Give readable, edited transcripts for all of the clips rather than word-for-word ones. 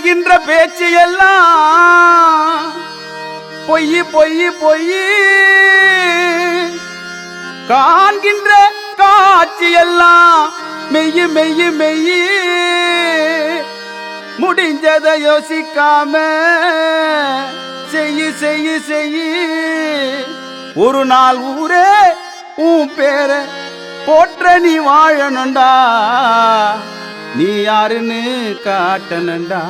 பேசுகின்ற பேச்சு எல்லாம் பொய் பொய் பொய், காண்கின்ற காட்சி எல்லாம் மெய்யு மெய்யு மெய்யு. முடிஞ்சதை யோசிக்காம செய்யு செய்யு செய்யு. ஒரு நாள் ஊரே உன் பேரை போற்ற நீ வாழணுண்டா, நீ யாருன்னு காட்டணுண்டா.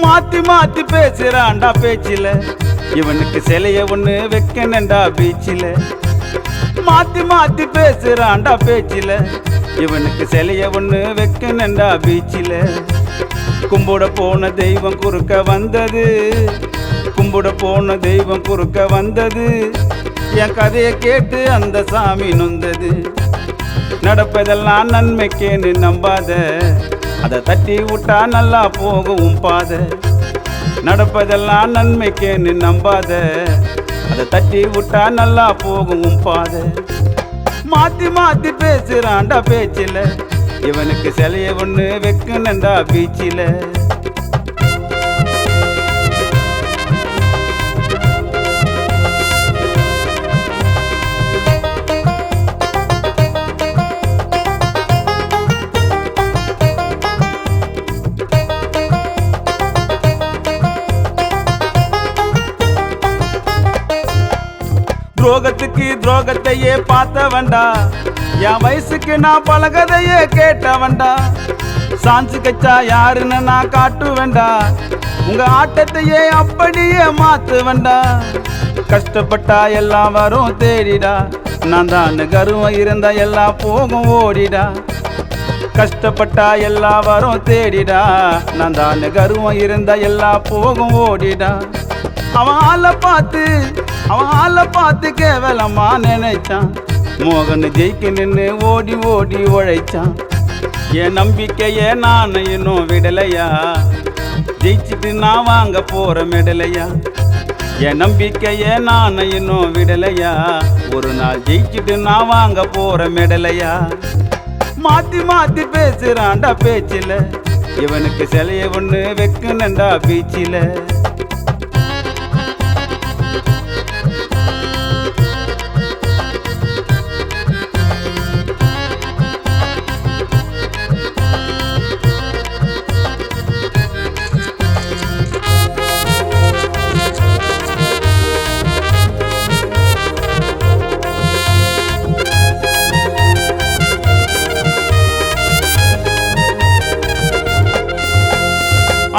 மாத்தி மாத்தி பேசுறான்டா பேச்சில, இவனுக்கு சிலைய ஒண்ணு வைக்கணுண்டா பீச்சில. மாத்தி மாத்தி பேசுறான்டா பேச்சில, இவனுக்கு சிலைய ஒண்ணு வைக்கணுண்டா பீச்சில. கும்பிட போன தெய்வம் குறுக்க வந்தது, கும்பிட போன தெய்வம் குறுக்க வந்தது. என் கதையை கேட்டு அந்த சாமி நொந்தது. நடப்பதெல்லாம் நன்மைக்கேன்னு நம்பாத, அதை தட்டி விட்டா நல்லா போகும் பாத. நடப்பதெல்லாம் நன்மைக்கேன்னு நம்பாத, அதை தட்டி விட்டா நல்லா போகும் பாத. மாத்தி மாத்தி பேசுறான்டா பேச்சில, இவனுக்கு சிலைய ஒண்ணு வைக்கணுண்டா பீச்சில. துரோகத்துக்கு துரோகத்தையே பார்த்தவன்டா, என் வயசுக்கு நான் பழகதையே கேட்டவன்டா. சான்ஸ் கச்சா யாருன்னு நான் காட்டுவேண்டா, உங்க ஆட்டத்தையே அப்படியே மாத்துவேண்டா. கஷ்டப்பட்டா எல்லாம் வரும் தேடிடா, நான் தான் கருவம் இருந்தா எல்லாம் போகும் ஓடிடா. கஷ்டப்பட்டா எல்லாம் வரும் தேடிடா, நான் தான் கருவம் இருந்தா எல்லாம் போகும் ஓடிடா. அவன் ஆளை பார்த்து கேவலமா நினைச்சான், மோகன் ஜெயிக்க நின்று ஓடி ஓடி உழைச்சான். என் நம்பிக்கையே நான் இன்னும் விடலையா, ஜெயிச்சுட்டு நான் வாங்க போற மெடலையா. என் நம்பிக்கையே நான் இன்னும் விடலையா, ஒரு நாள் ஜெயிச்சுட்டு நான் வாங்க போற மெடலையா. மாத்தி மாத்தி பேசுறான்டா பேச்சில, இவனுக்கு சிலைய ஒண்ணு வைக்கணுண்டா பீச்சில.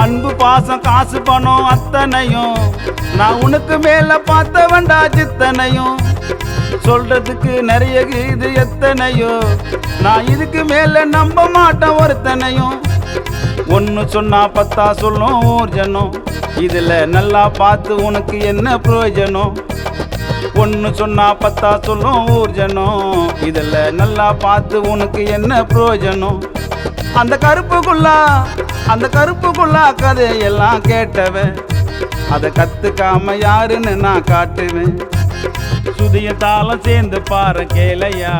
அன்பு பாசம் காசு பணம் அத்தனையும் நான் உனக்கு மேல பார்த்தவன்டா சித்தனையும். சொல்றதுக்கு நிறைய இது எத்தனையோ, நான் இதுக்கு மேல நம்ப மாட்டேன் ஒருத்தனையும். ஒன்னு சொன்னா பத்தா சொல்லும் ஊர்ஜனம், இதுல நல்லா பார்த்து உனக்கு என்ன பிரயோஜனம். ஒன்னு சொன்னா பத்தா சொல்லும் ஊர்ஜனம், இதுல நல்லா பார்த்து உனக்கு என்ன பிரயோஜனம். அந்த கருப்புக்குள்ளா கதையெல்லாம் கேட்டவன், அதை கத்துக்காம யாருன்னு நான் காட்டுவேன். சுதிய தாளம் சேர்ந்து பாரு கேளையா,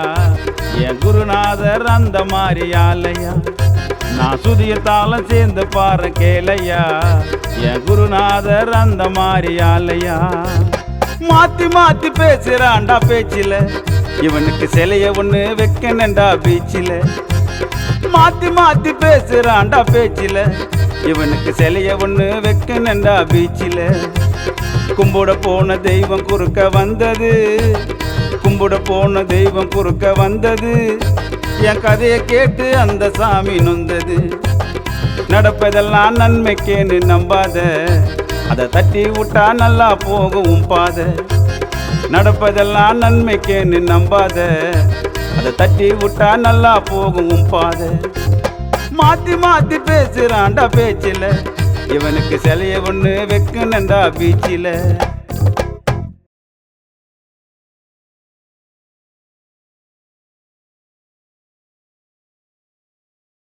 என் குருநாதர் அந்த மாதிரி ஆலையா. நான் சுதிய தாளம் சேர்ந்து பாரு கேளையா, என் குருநாதர் அந்த மாதிரி ஆலையா. மாத்தி மாத்தி பேசுறான்டா பேச்சில, இவனுக்கு சிலைய ஒண்ணு வைக்கணுண்டா பீச்சில. மாத்தி மாத்தி பேசுறான்டா பேச்சில, இவனுக்கு சிலைய ஒண்ணு வைக்கணுண்டா பீச்சில. கும்பிட போன தெய்வம் குறுக்க வந்தது, கும்பிட போன தெய்வம் குறுக்க வந்தது. என் கதையை கேட்டு அந்த சாமி நொந்தது. நடப்பதெல்லாம் நன்மைக்கேன்னு நம்பாத, அதை தட்டி விட்டா நல்லா போகும் பாத. நடப்பதெல்லாம் நன்மைக்கேன்னு நம்பாத, அதை தட்டி விட்டா நல்லா போகும் பாத. மாத்தி மாத்தி பேசுறான்டா பேச்சில, இவனுக்கு சிலைய ஒண்ணு வைக்கணுண்டா பீச்சில.